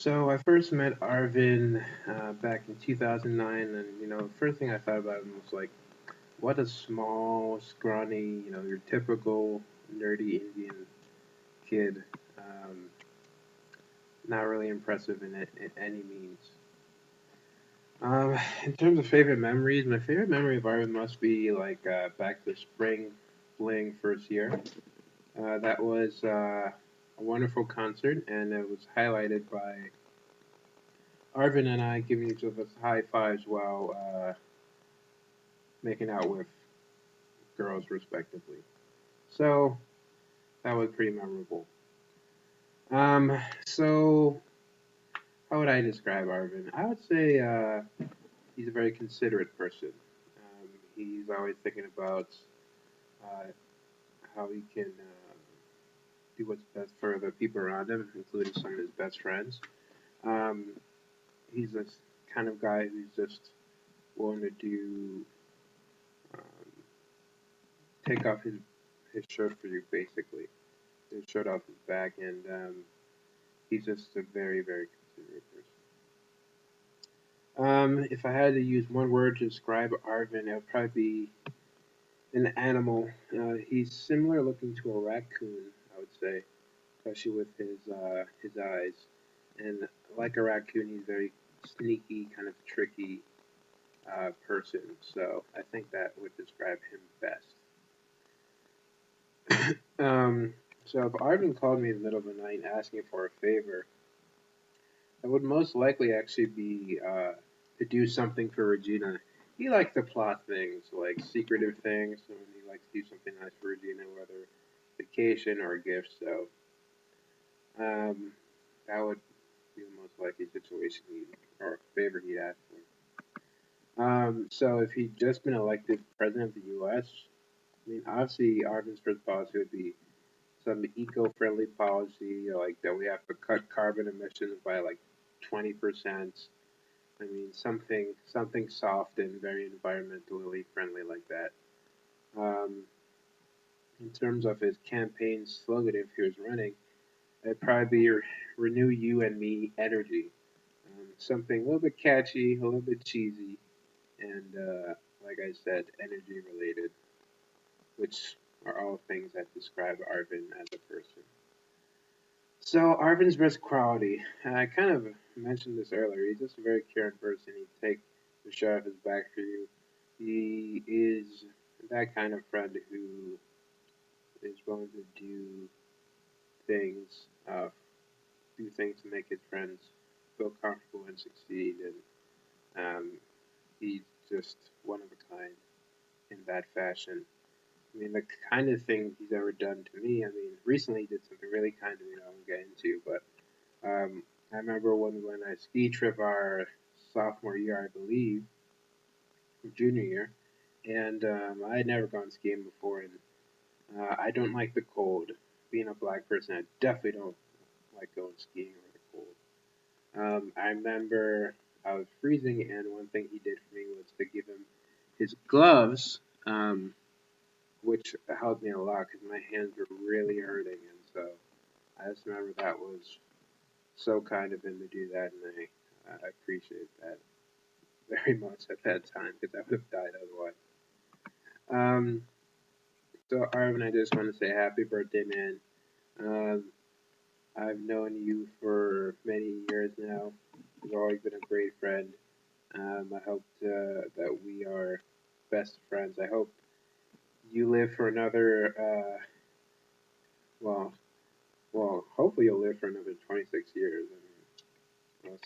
So I first met Arvind back in 2009, and the first thing I thought about him was like, what a small, scrawny, your typical nerdy Indian kid. Um, Not really impressive in any means. In terms of favorite memories, my favorite memory of Arvind must be like back to spring fling first year. That was a wonderful concert, and it was highlighted by Arvin and I giving each of us high fives while making out with girls, respectively. So that was pretty memorable. So how would I describe Arvin? I would say he's a very considerate person. He's always thinking about uh, how he can do what's best for the people around him, including some of his best friends. Um, he's this kind of guy who's just willing to do um, take off his shirt for you, basically. His shirt off his back, and he's just a very, very considerate person. If I had to use one word to describe Arvin, it would probably be an animal. He's similar looking to a raccoon, I would say, especially with his eyes. And like a raccoon, he's very sneaky, kind of tricky person. So I think that would describe him best. Um, so if Arvin called me in the middle of the night asking for a favor, it would most likely actually be to do something for Regina. He likes to plot things, like secretive things, and he likes to do something nice for Regina, whether vacation or a gift. So um, that would be the most likely situation or favor he'd ask for. So if he'd just been elected president of the U.S., I mean, obviously Arvin's first policy would be some eco-friendly policy, like that we have to cut carbon emissions by like 20%. I mean, something soft and very environmentally friendly like that. Um, in terms of his campaign slogan, if he was running, it'd probably be "Renew You and Me Energy." Something a little bit catchy, a little bit cheesy, and like I said, energy related, which are all things that describe Arvin as a person. So Arvin's best quality, I kind of mentioned this earlier. He's just a very caring person. He'd take the shirt off his back for you. He is that kind of friend who is willing to things, uh, do things to make his friends feel comfortable and succeed. And he's just one of a kind in that fashion. I mean, the kind of thing he's ever done to me. I mean, recently he did something really kind to me that I won't get into, but I remember when we went on a ski trip our sophomore year, I believe, or junior year, and I had never gone skiing before, and I don't like the cold. Being a black person, I definitely don't like going skiing in the cold. I remember I was freezing, and one thing he did for me was to give him his gloves, which helped me a lot because my hands were really hurting, and so I just remember that was so kind of him to do that, and I appreciate that very much at that time because I would have died otherwise. Um, so Arvin, I just want to say happy birthday, man. Um, I've known you for many years now. You've always been a great friend. I hope that we are best friends. I hope you live for another, well, hopefully you'll live for another 26 years. I mean,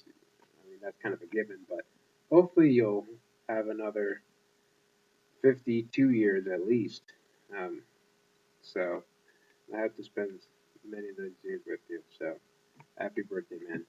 that's kind of a given, but hopefully you'll have another 52 years at least. Um, so I have to spend many of those years with you. So happy birthday, man.